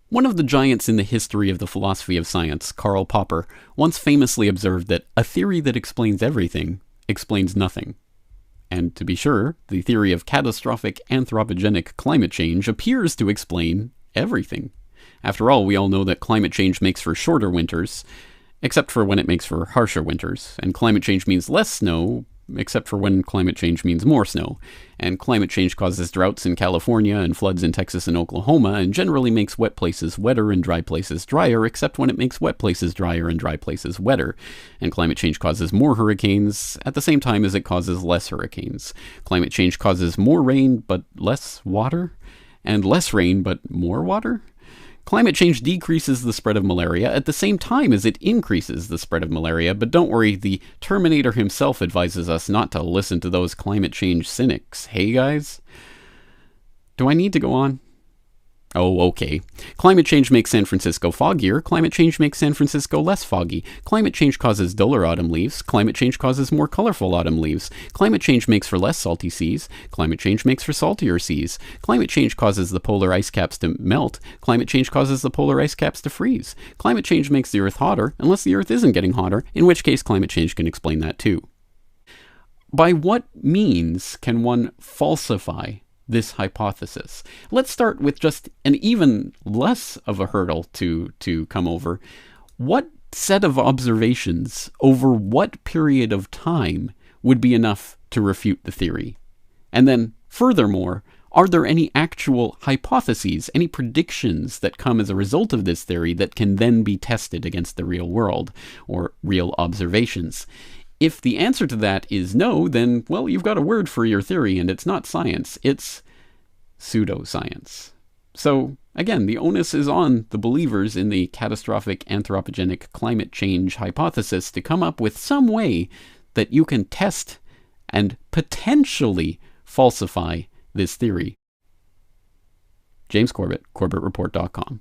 One of the giants in the history of the philosophy of science, Karl Popper, once famously observed that a theory that explains everything explains nothing. And to be sure, the theory of catastrophic anthropogenic climate change appears to explain everything. After all, we all know that climate change makes for shorter winters, except for when it makes for harsher winters, and climate change means less snow, except for when climate change means more snow. And climate change causes droughts in California and floods in Texas and Oklahoma, and generally makes wet places wetter and dry places drier, except when it makes wet places drier and dry places wetter. And climate change causes more hurricanes at the same time as it causes less hurricanes. Climate change causes more rain but less water, and less rain but more water. Climate change decreases the spread of malaria at the same time as it increases the spread of malaria, but don't worry, the Terminator himself advises us not to listen to those climate change cynics. Hey guys? Do I need to go on? Oh, okay. Climate change makes San Francisco foggier. Climate change makes San Francisco less foggy. Climate change causes duller autumn leaves. Climate change causes more colorful autumn leaves. Climate change makes for less salty seas. Climate change makes for saltier seas. Climate change causes the polar ice caps to melt. Climate change causes the polar ice caps to freeze. Climate change makes the Earth hotter, unless the Earth isn't getting hotter, in which case climate change can explain that too. By what means can one falsify this hypothesis? Let's start with just an even less of a hurdle to come over. What set of observations over what period of time would be enough to refute the theory? And then, furthermore, are there any actual hypotheses, any predictions that come as a result of this theory that can then be tested against the real world or real observations? If the answer to that is no, then, well, you've got a word for your theory, and it's not science, it's pseudoscience. So, again, the onus is on the believers in the catastrophic anthropogenic climate change hypothesis to come up with some way that you can test and potentially falsify this theory. James Corbett, CorbettReport.com.